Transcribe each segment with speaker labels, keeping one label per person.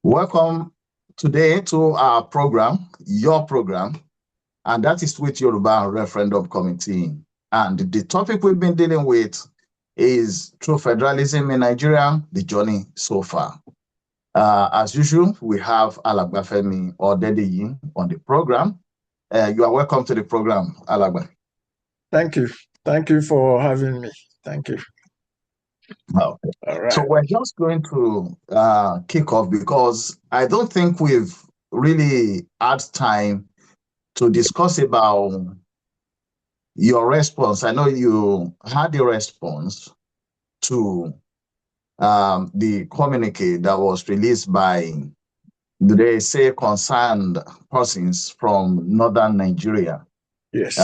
Speaker 1: Welcome today to our program, your program, and that is with Yoruba Referendum Committee. And the topic we've been dealing with is True Federalism in Nigeria, the journey so far. As usual, we have Alagba Femi Odedeyi on the program. You are welcome to the program, Alagba.
Speaker 2: Thank you. Thank you for having me. Thank you.
Speaker 1: Okay.
Speaker 2: All right.
Speaker 1: So we're just going to kick off because I don't think we've really had time to discuss about your response. I know you had a response to the communique that was released by, they say, concerned persons from northern Nigeria.
Speaker 2: Yes.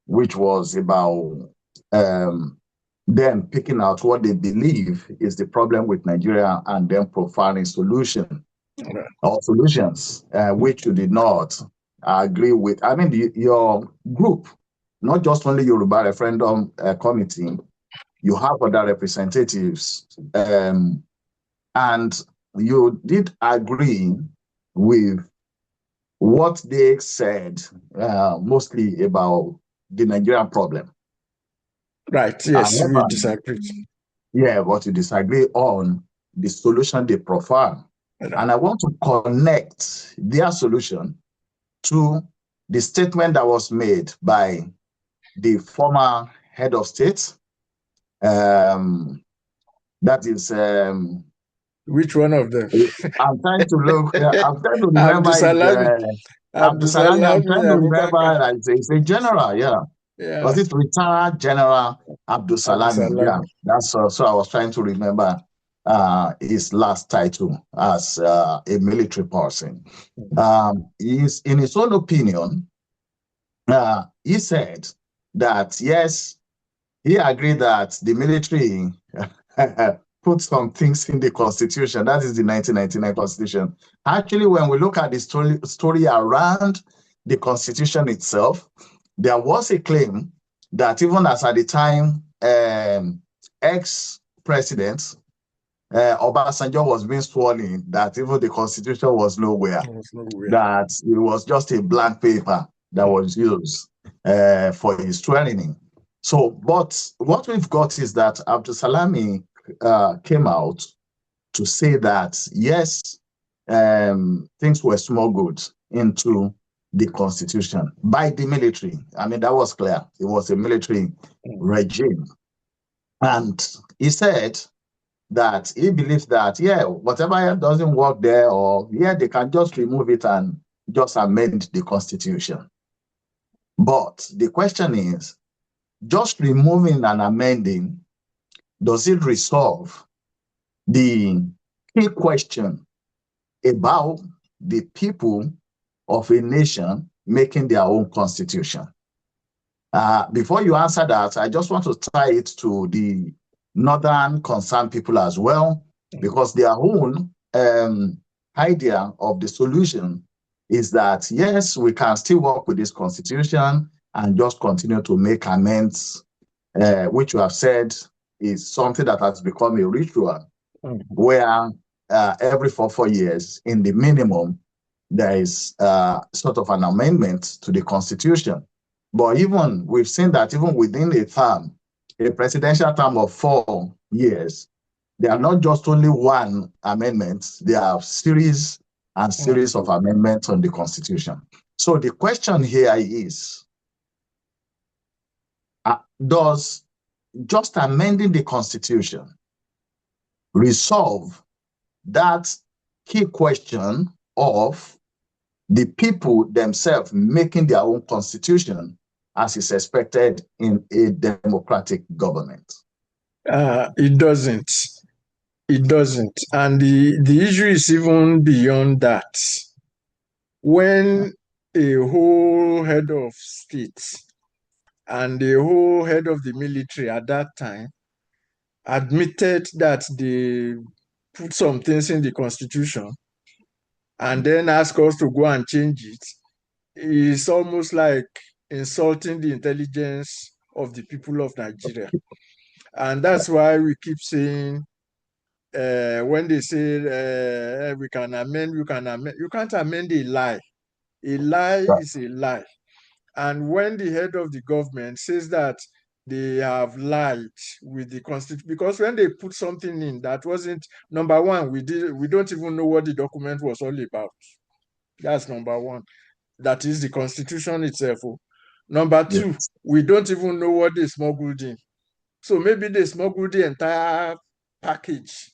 Speaker 1: Which was about them picking out what they believe is the problem with Nigeria and then profiling solutions, which you did not agree with. I mean, your group, not just only Yoruba Referendum Committee, you have other representatives, and you did agree with what they said, mostly about the Nigerian problem.
Speaker 2: Right. Yes,
Speaker 1: However,
Speaker 2: we disagreed.
Speaker 1: Yeah, but you disagree on the solution they profile. And I want to connect their solution to the statement that was made by the former head of state. That is,
Speaker 2: which one of them?
Speaker 1: I'm trying to look. I'm trying to remember.
Speaker 2: Abdulsalami.
Speaker 1: Abdulsalami. I'm trying to remember. It's a general. Yeah. Was it retired General Abdulsalami? Yeah, that's so I was trying to remember his last title as a military person. He's, in his own opinion, he said that yes, he agreed that the military put some things in the constitution. That is the 1999 constitution. Actually, when we look at the story around the constitution itself, there was a claim that even as at the time ex-president Obasanjo was being sworn in, that even the constitution was nowhere, that it was just a blank paper that was used for his swearing in. So, but what we've got is that Abdulsalami came out to say that, yes, things were smuggled into the constitution by the military. I mean, that was clear. It was a military regime. And he said that he believes that, yeah, whatever doesn't work there, or yeah, they can just remove it and just amend the constitution. But the question is, just removing and amending, does it resolve the key question about the people of a nation making their own constitution? Before you answer that, I just want to tie it to the northern concerned people as well, because their own idea of the solution is that, yes, we can still work with this constitution and just continue to make amends, which you have said is something that has become a ritual, where every 4 years, in the minimum, there is sort of an amendment to the constitution. But even we've seen that even within a term, a presidential term of 4 years, there are not just only one amendment, there are series and series of amendments on the constitution. So the question here is, does just amending the constitution resolve that key question of the people themselves making their own constitution as is expected in a democratic government?
Speaker 2: It doesn't. It doesn't. And the issue is even beyond that. When a whole head of state and the whole head of the military at that time admitted that they put some things in the constitution and then ask us to go and change it, is almost like insulting the intelligence of the people of Nigeria. And that's why we keep saying when they say we can amend, you can't amend a lie. A lie is a lie. And when the head of the government says that they have lied with the constitution, because when they put something in that wasn't, number one, we don't even know what the document was all about. That's number one. That is the constitution itself. Number two, we don't even know what they smuggled in. So maybe they smuggled the entire package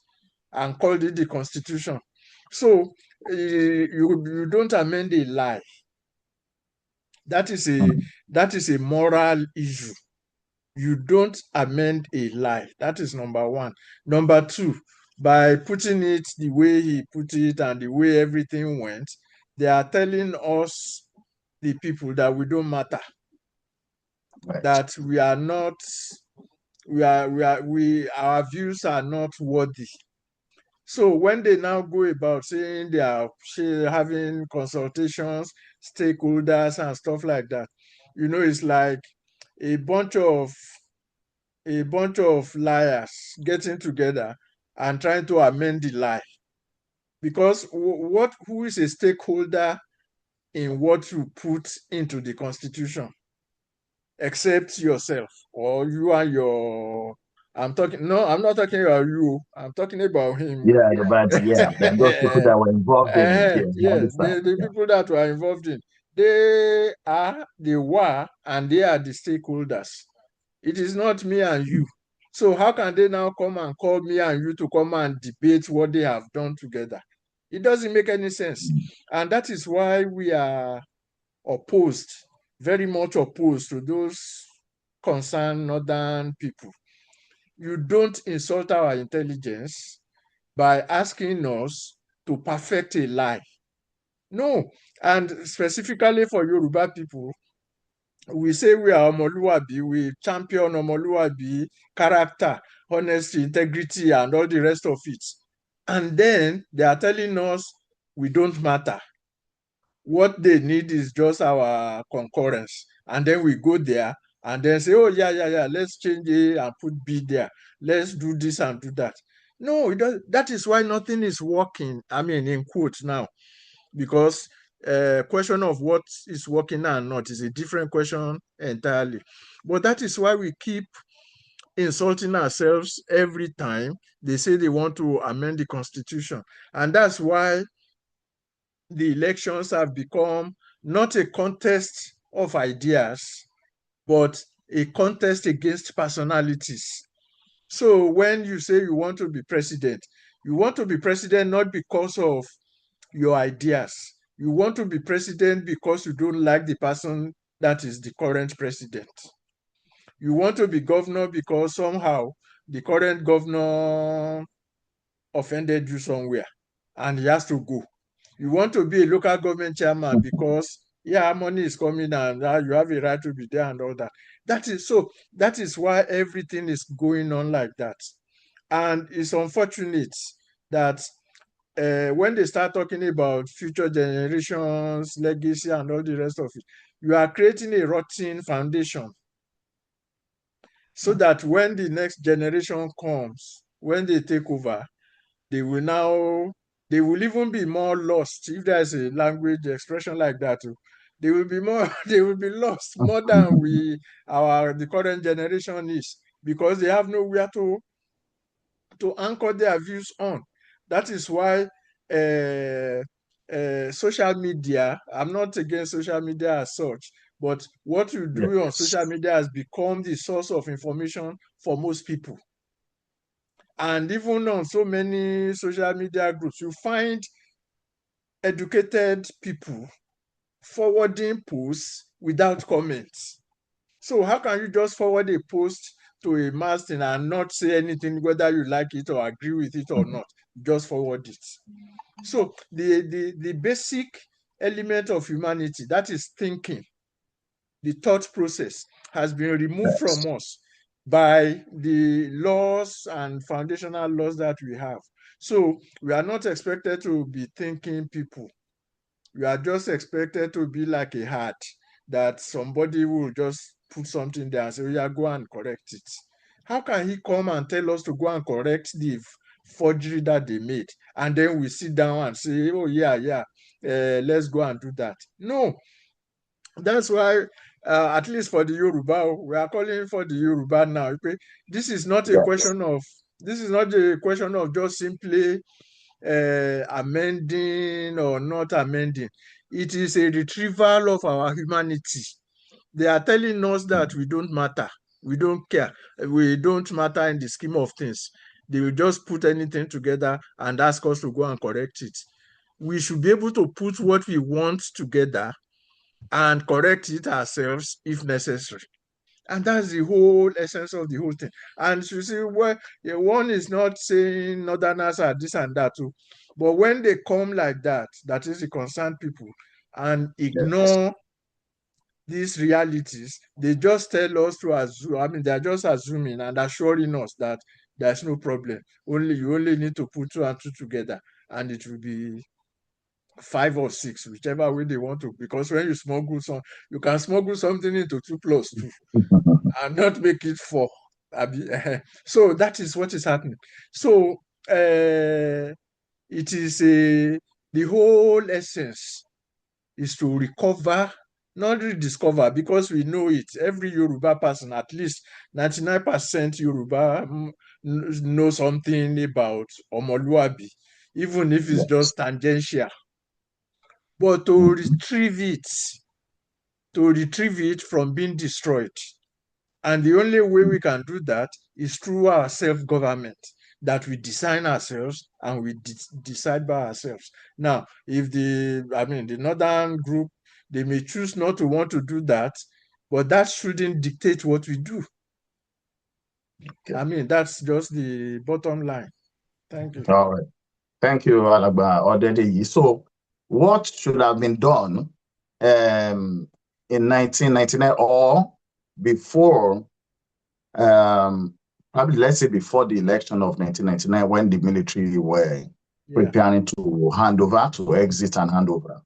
Speaker 2: and called it the constitution. So you don't amend a lie. That is a moral issue. You don't amend a lie. That is number one. Number two, by putting it the way he put it and the way everything went, they are telling us, the people, that we don't matter. Right. That we are not, our views are not worthy. So when they now go about saying they are having consultations, stakeholders and stuff like that, it's like a bunch of liars getting together and trying to amend the lie. Because who is a stakeholder in what you put into the constitution except yourself, or you and your I'm not talking about you. I'm talking about him.
Speaker 1: Yeah, those people that were involved in it.
Speaker 2: Yes, the people that were involved in. They were, and they are the stakeholders. It is not me and you. So how can they now come and call me and you to come and debate what they have done together? It doesn't make any sense. And that is why we are opposed, very much opposed to those concerned northern people. You don't insult our intelligence by asking us to perfect a lie. No. And specifically for Yoruba people, we say we are Omoluabi, we champion Omoluabi, character, honesty, integrity, and all the rest of it. And then they are telling us we don't matter. What they need is just our concurrence. And then we go there and then say, oh, yeah, let's change A and put B there. Let's do this and do that. No, that is why nothing is working. I mean, in quotes now, because question of what is working and not is a different question entirely. But that is why we keep insulting ourselves every time they say they want to amend the constitution. And that's why the elections have become not a contest of ideas, but a contest against personalities. So when you say you want to be president not because of your ideas. You want to be president because you don't like the person that is the current president. You want to be governor because somehow the current governor offended you somewhere and he has to go. You want to be a local government chairman because money is coming and you have a right to be there and all that. That is why everything is going on like that. And it's unfortunate that when they start talking about future generations, legacy, and all the rest of it, you are creating a rotten foundation so that when the next generation comes, when they take over, they will even be more lost. If there's a language expression like that, they will be lost more than the current generation is, because they have nowhere to anchor their views on. That is why social media, I'm not against social media as such, but what you do on social media has become the source of information for most people. And even on so many social media groups, you find educated people forwarding posts without comments. So how can you just forward a post to a mass thing and not say anything, whether you like it or agree with it or not? Just forward it. So the basic element of humanity, that is thinking, the thought process, has been removed from us by the laws and foundational laws that we have. So we are not expected to be thinking people. We are just expected to be like a heart that somebody will just put something there and say, yeah, go and correct it. How can he come and tell us to go and correct the forgery that they made, and then we sit down and say, oh yeah, let's go and do that. No, that's why at least for the Yoruba, we are calling for the Yoruba now. Okay? This is not a question of just simply amending or not amending. It is a retrieval of our humanity. They are telling us that we don't matter, we don't care, we don't matter in the scheme of things. They will just put anything together and ask us to go and correct it. We should be able to put what we want together and correct it ourselves if necessary. And that's the whole essence of the whole thing. And you see, well, one is not saying Northerners are this and that too, but when they come like that, that is the concerned people, and ignore these realities, they just tell us to assume. I mean, they're just assuming and assuring us that there's no problem. You only need to put 2 and 2 together, and it will be 5 or 6, whichever way they want to. Because when you smuggle you can smuggle something into 2 plus 2 and not make it 4. So that is what is happening. So it is the whole essence is to recover, not rediscover, because we know it. Every Yoruba person, at least 99% Yoruba, know something about Omoluabi, even if it's just tangential. But to retrieve it from being destroyed. And the only way we can do that is through our self-government, that we design ourselves and we decide by ourselves. Now, if the northern group, they may choose not to want to do that, but that shouldn't dictate what we do. Okay. I mean, that's just the bottom line. Thank you.
Speaker 1: All right. Thank you, Alagba Odedeyi. So, what should have been done in 1999 or before, probably let's say before the election of 1999, when the military were preparing to hand over, to exit and hand over?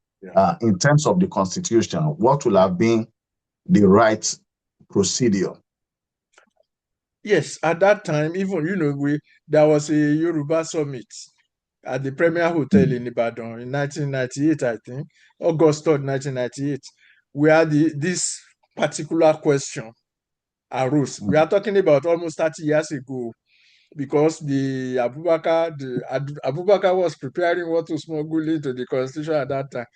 Speaker 1: In terms of the constitution, what will have been the right procedure?
Speaker 2: Yes, at that time, even, there was a Yoruba Summit at the Premier Hotel in Ibadan in 1998, I think, August 3rd, 1998, where this particular question arose. We are talking about almost 30 years ago, because the Abubakar was preparing what to smuggle into the constitution at that time.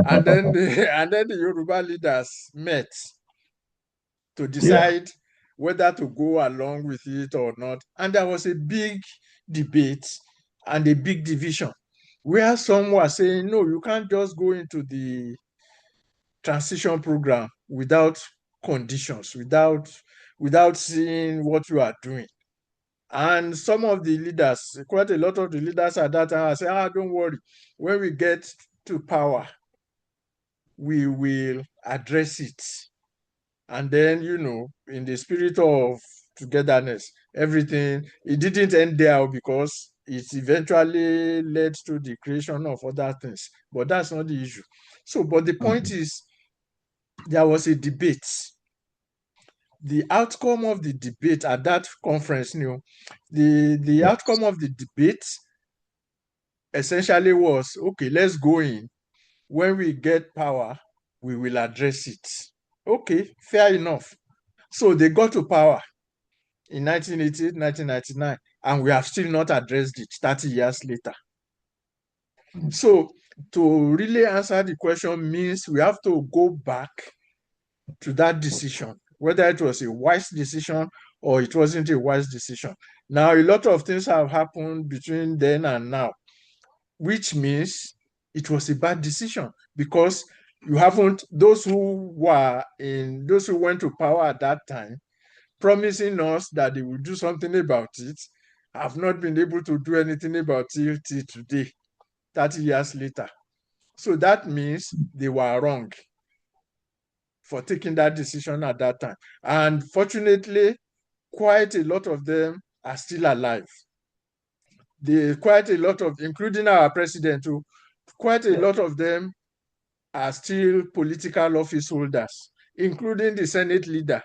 Speaker 2: And then the Yoruba leaders met to decide whether to go along with it or not. And there was a big debate and a big division, where some were saying, no, you can't just go into the transition program without conditions, without seeing what you are doing. And some of the leaders, quite a lot of the leaders at that time, said, don't worry, when we get to power, we will address it. And then, in the spirit of togetherness, everything, it didn't end there, because it eventually led to the creation of other things. But that's not the issue. So, but the point is, there was a debate. The outcome of the debate at that conference, the outcome of the debate essentially was, okay, let's go in. When we get power, we will address it. Okay, fair enough. So they got to power in 1988, 1999, and we have still not addressed it 30 years later. So to really answer the question means we have to go back to that decision, whether it was a wise decision or it wasn't a wise decision. Now, a lot of things have happened between then and now, which means it was a bad decision, because those who went to power at that time, promising us that they will do something about it, have not been able to do anything about it till today, 30 years later. So that means they were wrong for taking that decision at that time. And fortunately, quite a lot of them are still alive. Quite a lot of, including our president too, quite a lot of them are still political office holders, including the Senate leader,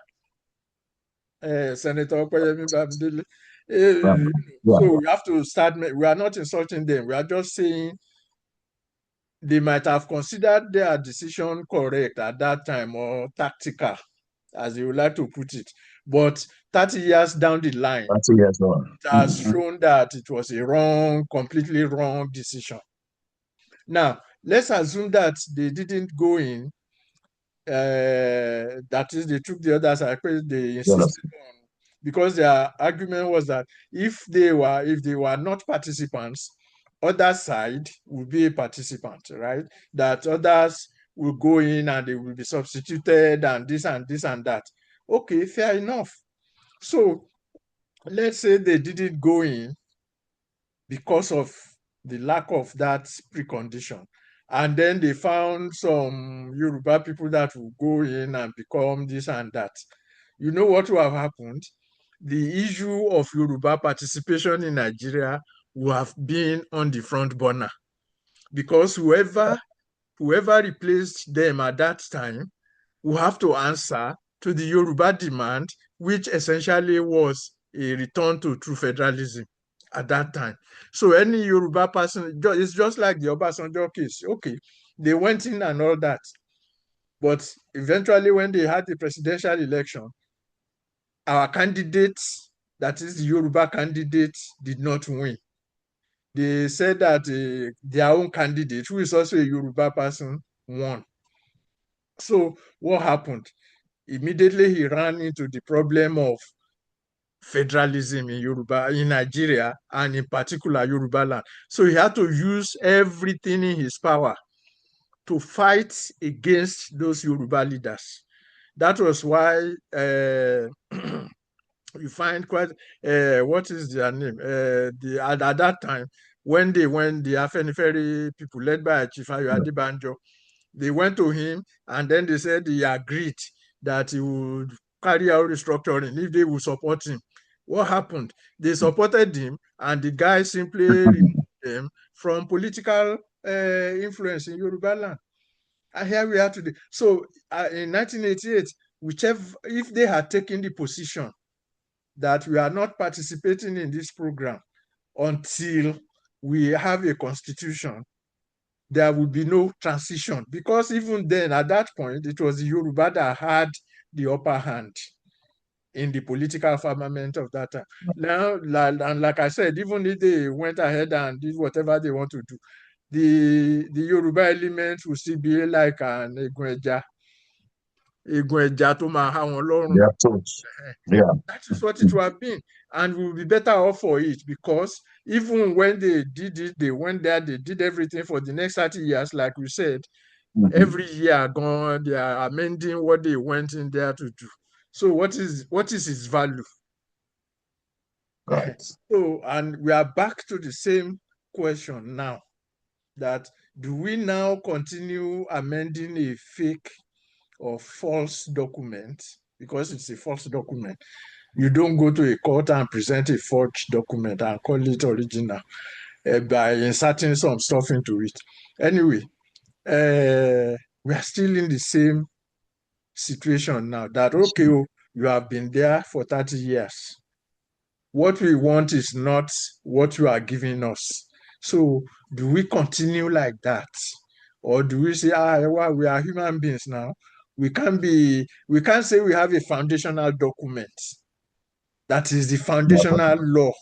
Speaker 2: Senator Okoyemi Bamidele. So we have to start. We are not insulting them. We are just saying they might have considered their decision correct at that time or tactical, as you would like to put it. But 30 years down the line,
Speaker 1: 30 years on.
Speaker 2: It has shown that it was a completely wrong decision. Now, let's assume that they didn't go in, that is, they took the other side, they insisted on, because their argument was that if they were not participants, other side would be a participant, right? That others will go in and they will be substituted and this and this and that. Okay, fair enough. So let's say they didn't go in because of the lack of that precondition. And then they found some Yoruba people that will go in and become this and that. You know what will have happened? The issue of Yoruba participation in Nigeria will have been on the front burner, because whoever replaced them at that time will have to answer to the Yoruba demand, which essentially was a return to true federalism at that time. So any Yoruba person, it's just like the Obasanjo case. Okay, they went in and all that. But eventually, when they had the presidential election, our candidate, that is the Yoruba candidate, did not win. They said that their own candidate, who is also a Yoruba person, won. So what happened? Immediately he ran into the problem of federalism in Nigeria, and in particular Yoruba land. So he had to use everything in his power to fight against those Yoruba leaders. That was why you find quite what is their name? At that time, when the Afenifere people led by Chief Ayo Adebanjo, they went to him and then they said he agreed that he would carry out restructuring if they would support him. What happened? They supported him, and the guy simply removed them from political influence in Yoruba land. And here we are today. So in 1988, if they had taken the position that we are not participating in this program until we have a constitution, there will be no transition, because even then, at that point, it was the Yoruba that had the upper hand in the political firmament of that time. Now, and like I said, even if they went ahead and did whatever they want to do, the Yoruba element will still be like an Egun Eja to ma ha won lorun.
Speaker 1: Yeah.
Speaker 2: That is what it would have been. And we'll be better off for it, because even when they did it, they went there, they did everything for the next 30 years, like we said. Every year gone, they are amending what they went in there to do. So what is its value?
Speaker 1: Right.
Speaker 2: So, and we are back to the same question now, that do we now continue amending a fake or false document, because it's a false document? You don't go to a court and present a forged document and call it original by inserting some stuff into it. Anyway, we are still in the same situation now, that, okay, you have been there for 30 years. What we want is not what you are giving us. So do we continue like that? Or do we say, well, we are human beings now. We can't say we have a foundational document that is the foundational law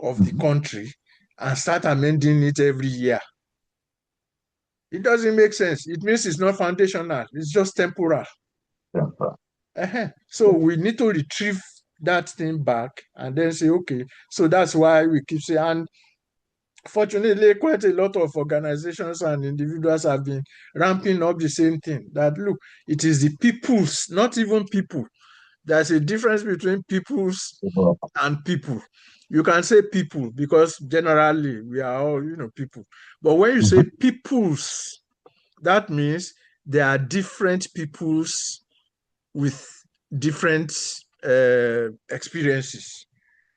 Speaker 2: of the country and start amending it every year. It doesn't make sense. It means it's not foundational. It's just temporal. So we need to retrieve that thing back and then say, okay, so that's why we keep saying, and fortunately, quite a lot of organizations and individuals have been ramping up the same thing, that, look, it is the peoples, not even people. There's a difference between peoples and people. You can say people because generally we are all, people. But when you say peoples, that means there are different peoples with different experiences.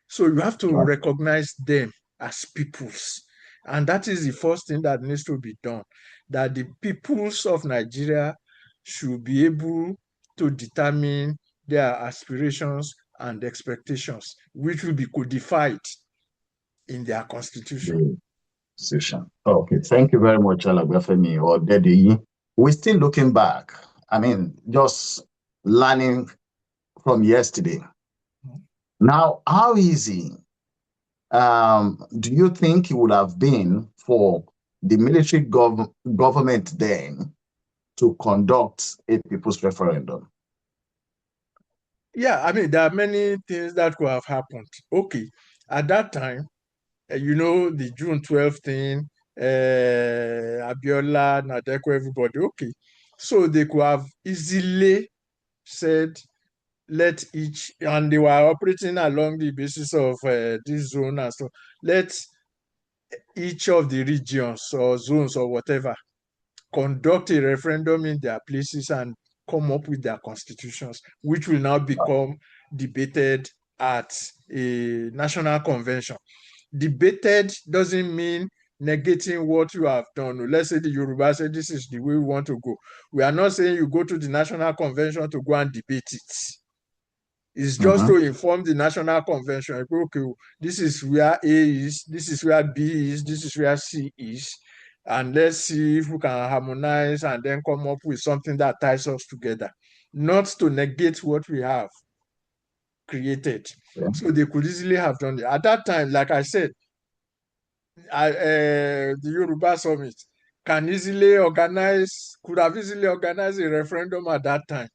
Speaker 2: So you have to recognize them as peoples. And that is the first thing that needs to be done, that the peoples of Nigeria should be able to determine their aspirations and expectations, which will be codified in their constitution.
Speaker 1: Okay, thank you very much, Alabafemi or Dedi. We're still looking back. I mean, just learning from yesterday. Now, how easy do you think it would have been for the military government then to conduct a people's referendum?
Speaker 2: Yeah, I mean, there are many things that could have happened. Okay, at that time, the June 12th thing, Abiola, Nadeko, everybody, okay. So they could have easily said, let each, and they were operating along the basis of this zone and so, let each of the regions or zones or whatever conduct a referendum in their places and come up with their constitutions, which will now become debated at a national convention. Debated doesn't mean negating what you have done. Let's say the Yoruba say this is the way we want to go. We are not saying you go to the national convention to go and debate it. It's just to inform the national convention, okay, this is where A is, this is where B is, this is where C is, and let's see if we can harmonize and then come up with something that ties us together, not to negate what we have created. Yeah. So they could easily have done it. At that time, like I said, the Yoruba Summit could have easily organized a referendum at that time.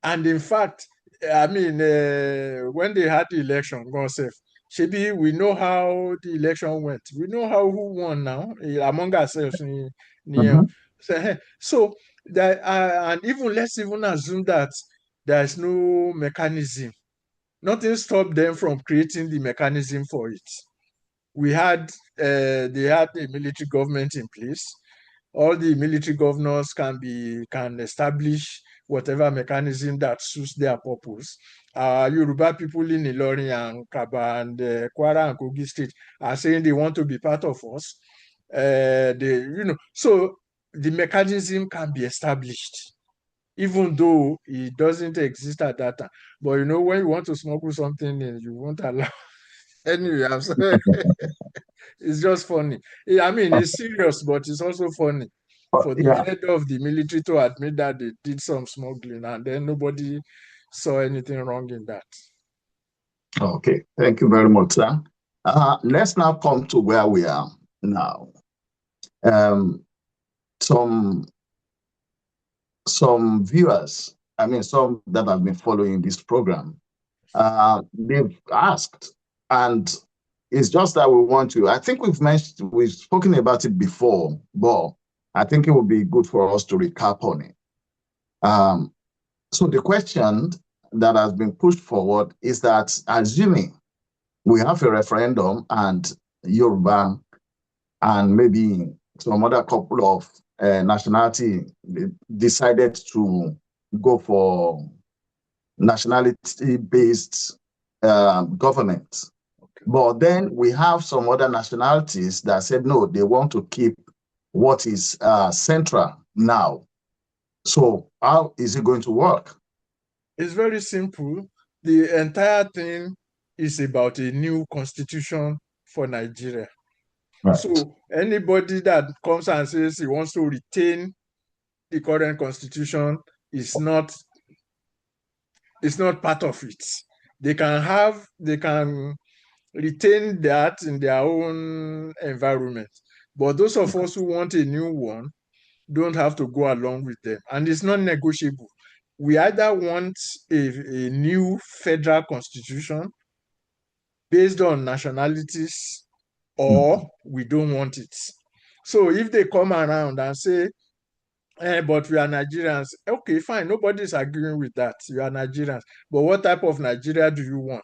Speaker 2: And in fact, I mean, when they had the election, God save, Shebi, we know how the election went. We know who won now among ourselves. So that, and even let's even assume that there's no mechanism. Nothing stopped them from creating the mechanism for it. They had a military government in place. All the military governors can establish whatever mechanism that suits their purpose. Yoruba people in Ilorin and Kaba and Kwara and Kogi State are saying they want to be part of us. So the mechanism can be established, even though it doesn't exist at that time. But when you want to smuggle something in, you won't allow. Anyway, I'm sorry. It's just funny. I mean, it's serious, but it's also funny for the head of the military to admit that they did some smuggling, and then nobody saw anything wrong in that.
Speaker 1: Okay, thank you very much, sir. Let's now come to where we are now. Some viewers, I mean, some that have been following this program, they've asked, and it's just that we want to, I think we've spoken about it before, but I think it would be good for us to recap on it. So the question that has been pushed forward is that, assuming we have a referendum and Yoruba and maybe some other couple of nationality decided to go for nationality-based government. Okay. But then we have some other nationalities that said, no, they want to keep what is central now. So how is it going to work?
Speaker 2: It's very simple. The entire thing is about a new constitution for Nigeria. Right. So anybody that comes and says he wants to retain the current constitution is not part of it. They can retain that in their own environment. But those of us who want a new one don't have to go along with them. And it's not negotiable. We either want a new federal constitution based on nationalities, or we don't want it. So if they come around and say, but we are Nigerians, okay, fine, nobody's arguing with that. You are Nigerians. But what type of Nigeria do you want?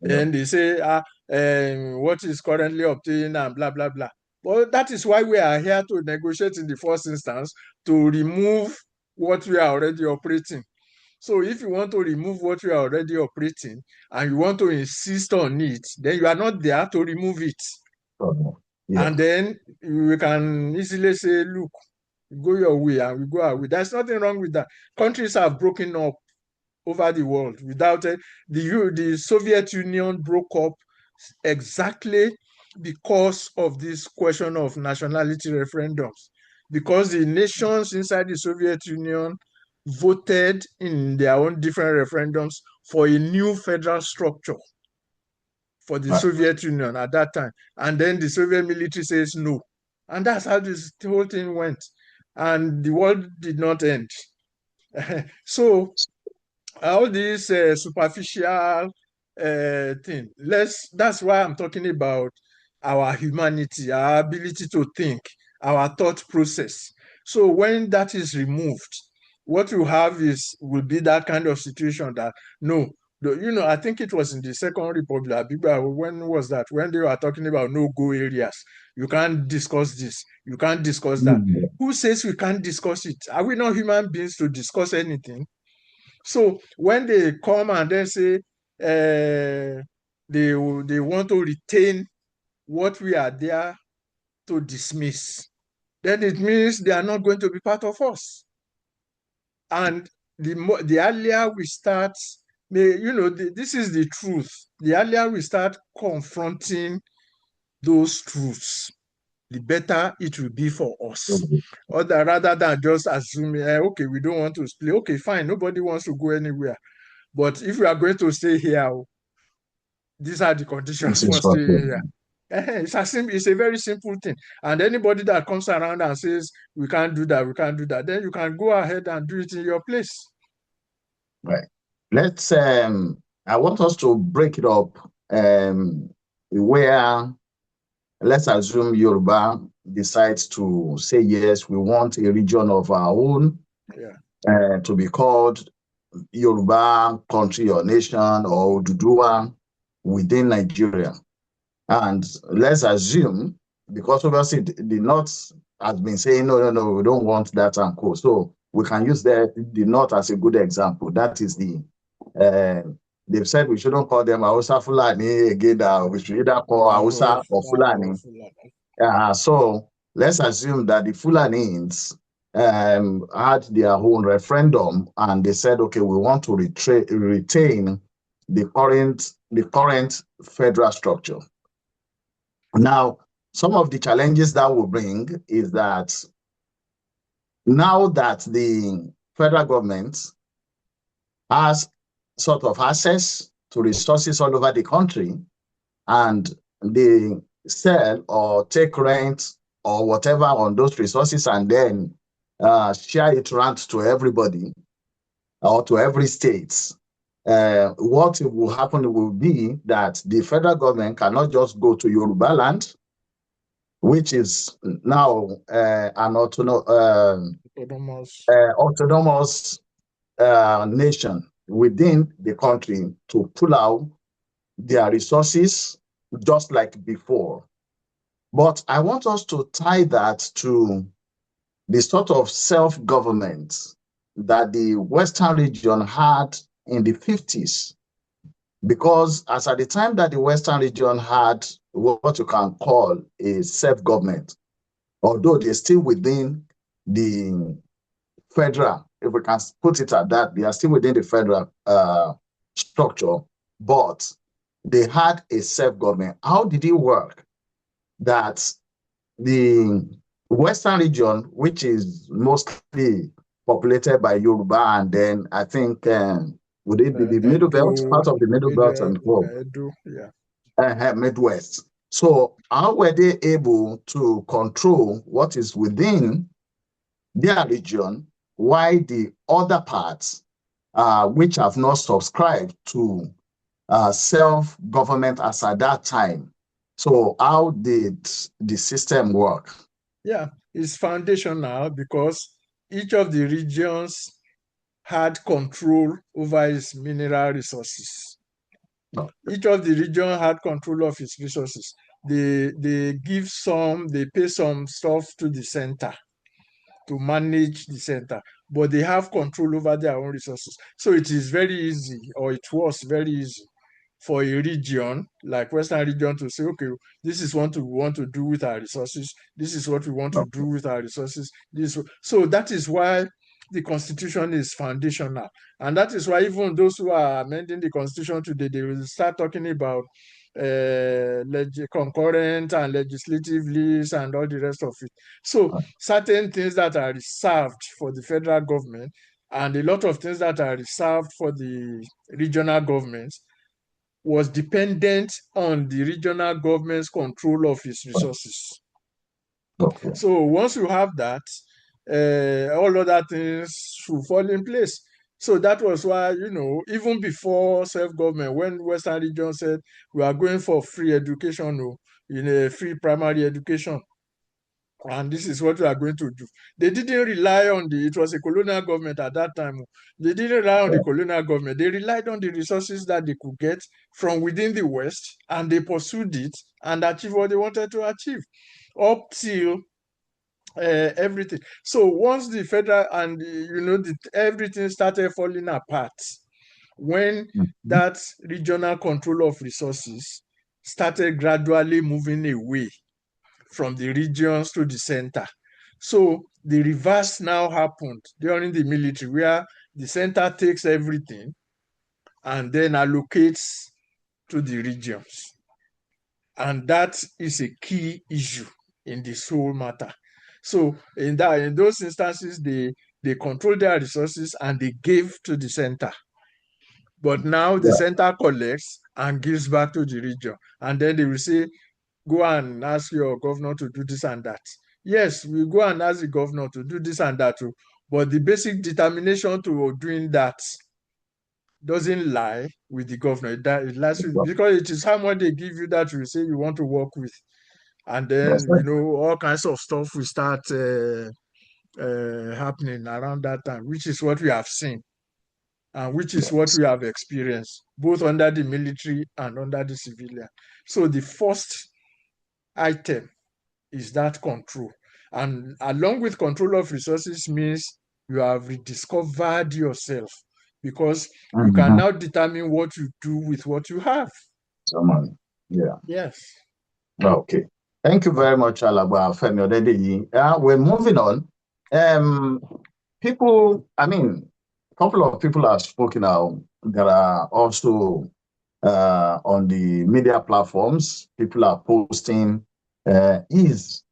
Speaker 2: Then they say, what is currently obtained and blah, blah, blah. Well, that is why we are here to negotiate in the first instance, to remove what we are already operating. So if you want to remove what you are already operating and you want to insist on it, then you are not there to remove it. And then we can easily say, look, go your way and we go our way. There's nothing wrong with that. Countries have broken up over the world. Without it, the Soviet Union broke up exactly because of this question of nationality referendums, because the nations inside the Soviet Union voted in their own different referendums for a new federal structure for the Soviet Union at that time. And then the Soviet military says no. And that's how this whole thing went. And the world did not end. So all this superficial thing, that's why I'm talking about our humanity, our ability to think, our thought process. So when that is removed, what you have will be that kind of situation that no, I think it was in the Second Republic. When was that? When they were talking about no-go areas. You can't discuss this. You can't discuss that. Who says we can't discuss it? Are we not human beings to discuss anything? So when they come and then say they want to retain what we are there to dismiss, then it means they are not going to be part of us. And the earlier we start, this is the truth. The earlier we start confronting those truths, the better it will be for us. Or rather than just assuming, okay, we don't want to split. Okay, fine, nobody wants to go anywhere. But if we are going to stay here, these are the conditions for staying here. It's a very simple thing. And anybody that comes around and says, we can't do that, then you can go ahead and do it in your place.
Speaker 1: Right. I want us to break it up where, let's assume Yoruba decides to say, yes, we want a region of our own to be called Yoruba country or nation or Oduduwa within Nigeria. And let's assume, because obviously the North has been saying, no, we don't want that and co. So we can use the North as a good example. That is they've said we shouldn't call them Hausa Fulani again, we should either call Hausa or Fulani. So let's assume that the Fulanis had their own referendum and they said, okay, we want to retain the current federal structure. Now, some of the challenges that will bring is that now that the federal government has sort of access to resources all over the country, and they sell or take rent or whatever on those resources and then share it around to everybody or to every state, what will happen will be that the federal government cannot just go to Yoruba land, which is now an autonomous nation within the country, to pull out their resources just like before. But I want us to tie that to the sort of self-government that the Western region had in the 50s. Because as at the time that the Western region had what you can call a self-government, although they're still within the federal, if we can put it at that, they are still within the federal structure, but they had a self-government. How did it work? That the Western region, which is mostly populated by Yoruba, and then I think would it be the Middle Belt, part of the Middle Belt and Midwest. So how were they able to control what is within their region, while the other parts, which have not subscribed to self-government as at that time? So how did the system work?
Speaker 2: Yeah, it's foundational because each of the regions had control over its mineral resources. Each of the region had control of its resources. They pay some stuff to the center to manage the center, but they have control over their own resources. So it is very easy, or it was very easy, for a region like Western region to say, okay, this is what we want to do with our resources. This is what we want to do with our resources. So that is why the constitution is foundational. And that is why even those who are amending the constitution today, they will start talking about concurrent and legislative lists and all the rest of it. So certain things that are reserved for the federal government and a lot of things that are reserved for the regional governments was dependent on the regional government's control of its resources.
Speaker 1: Okay.
Speaker 2: So once you have that, all other things should fall in place. So that was why, even before self-government, when Western region said we are going for free education, free primary education, and this is what we are going to do. They didn't rely on it was a colonial government at that time. They didn't rely on the colonial government. They relied on the resources that they could get from within the West, and they pursued it and achieved what they wanted to achieve up till everything. So once the federal and everything started falling apart, when that regional control of resources started gradually moving away from the regions to the center. So the reverse now happened during the military, where the center takes everything and then allocates to the regions. And that is a key issue in this whole matter. So in those instances, they control their resources and they give to the center. But now the center collects and gives back to the region. And then they will say, go and ask your governor to do this and that. Yes, we go and ask the governor to do this and that too. But the basic determination to doing that doesn't lie with the governor. It lies with, because it is how much they give you that you say you want to work with. And then, all kinds of stuff will start happening around that time, which is what we have seen and which is what we have experienced, both under the military and under the civilian. So the first item is that control. And along with control of resources means you have rediscovered yourself, because you can now determine what you do with what you have.
Speaker 1: Someone, yeah.
Speaker 2: Yes.
Speaker 1: Okay. Thank you very much, Alaba Femi Odedeyi. We're moving on. People, a couple of people have spoken now. There are also on the media platforms, people are posting, is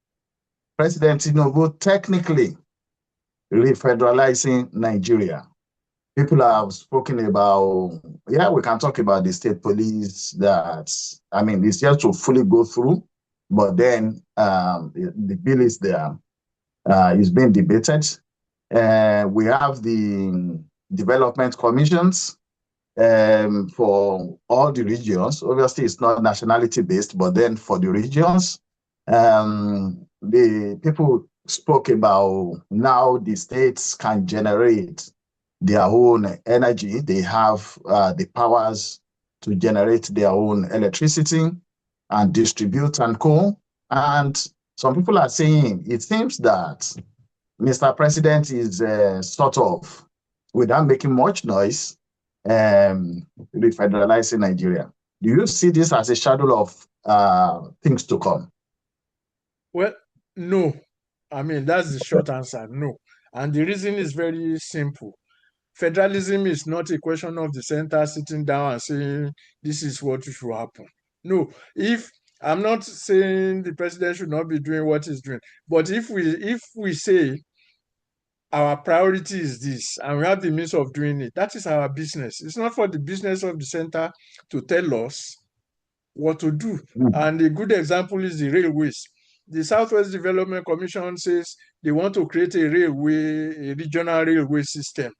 Speaker 1: President Tinubu technically refederalizing Nigeria? People have spoken about, we can talk about the state police that, it's yet to fully go through, but then the bill is there, is being debated. We have the development commissions for all the regions. Obviously, it's not nationality based, but then for the regions, the people spoke about now the states can generate their own energy. They have the powers to generate their own electricity and distribute and co. And some people are saying it seems that Mr. President is sort of, without making much noise, refederalizing Nigeria. Do you see this as a shadow of things to come?
Speaker 2: Well, no. That's the short answer, no. And the reason is very simple. Federalism is not a question of the center sitting down and saying, this is what should happen. No, I'm not saying the president should not be doing what he's doing, but if we say our priority is this and we have the means of doing it, that is our business. It's not for the business of the center to tell us what to do. And a good example is the railways. The Southwest Development Commission says they want to create a regional railway system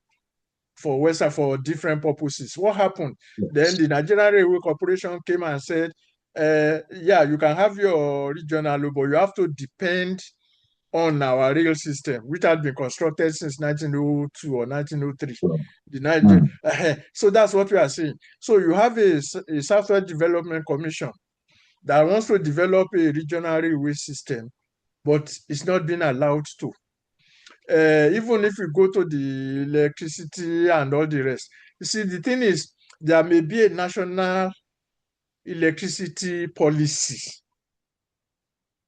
Speaker 2: for different purposes. What happened? Then the Nigerian Railway Corporation came and said, you can have your regional, but you have to depend on our rail system, which had been constructed since 1902 or 1903. So that's what we are saying. So you have a Southwest Development Commission that wants to develop a regional railway system, but it's not being allowed to. Even if we go to the electricity and all the rest, you see, the thing is, there may be a national electricity policy.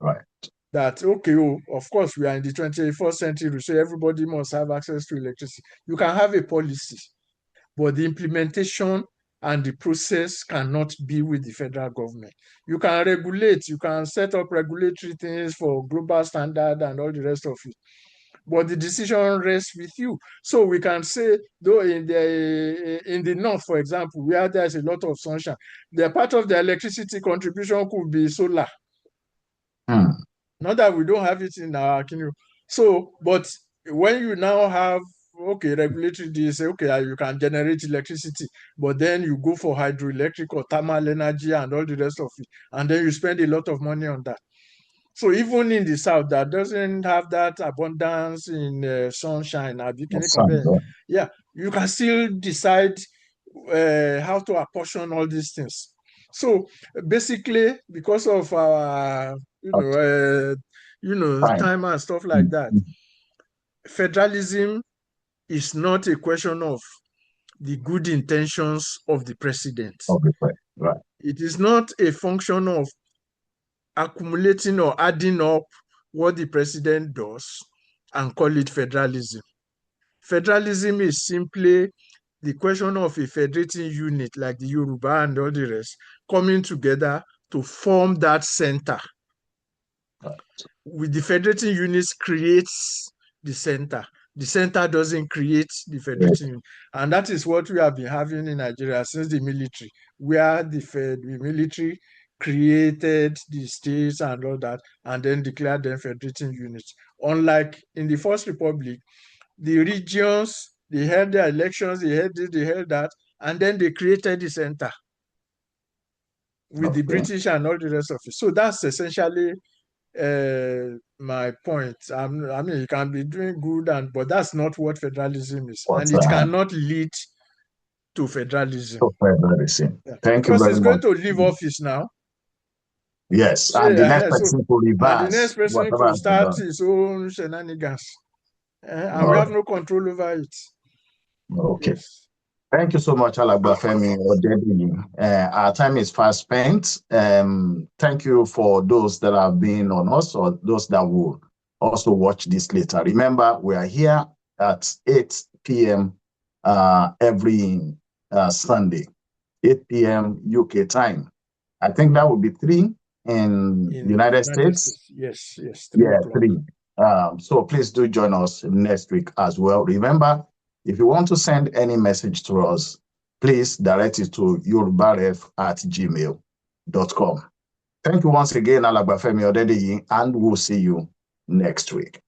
Speaker 1: Right.
Speaker 2: that, okay, oh, of course, we are in the 21st century, so everybody must have access to electricity. You can have a policy, but the implementation and the process cannot be with the federal government. You can regulate, you can set up regulatory things for global standard and all the rest of it, but the decision rests with you. So we can say, though in the north, for example, where there's a lot of sunshine, the part of the electricity contribution could be solar. Not that we don't have it in our kingdom. So, but when you now have, okay, regulatory, they say, okay, you can generate electricity, but then you go for hydroelectric or thermal energy and all the rest of it, and then you spend a lot of money on that. So even in the south that doesn't have that abundance in sunshine, yeah, you can still decide how to apportion all these things. So basically, because of our time and stuff like that, federalism is not a question of the good intentions of the president.
Speaker 1: Right.
Speaker 2: It is not a function of accumulating or adding up what the president does and call it federalism. Federalism is simply the question of a federating unit like the Yoruba and all the rest coming together to form that center. With the federating units creates the center. The center doesn't create the federating unit. And that is what we have been having in Nigeria since the military, where the military created the states and all that, and then declared them federating units. Unlike in the First Republic, the regions, they held their elections, they held this, they held that, and then they created the center with the British and all the rest of it. So that's essentially my point. I mean, you can be doing good, but that's not what federalism is, and it cannot lead to federalism.
Speaker 1: Yeah. Thank you
Speaker 2: because
Speaker 1: very
Speaker 2: it's
Speaker 1: much.
Speaker 2: going to leave office now.
Speaker 1: Yes,
Speaker 2: So,
Speaker 1: and the next person could reverse.
Speaker 2: And the next person could start his own shenanigans, and we have no control over it.
Speaker 1: Okay. Yes. Thank you so much, Alagbafemi Odedi. Our time is fast spent. Thank you for those that have been on us or those that will also watch this later. Remember, we are here at 8 p.m. Every Sunday, 8 p.m. UK time. I think that would be 3 in the United States.
Speaker 2: Yes.
Speaker 1: 3. So please do join us next week as well. Remember, if you want to send any message to us, please direct it to yorubaref@gmail.com. Thank you once again, Alagbafemi Odedi, and we'll see you next week.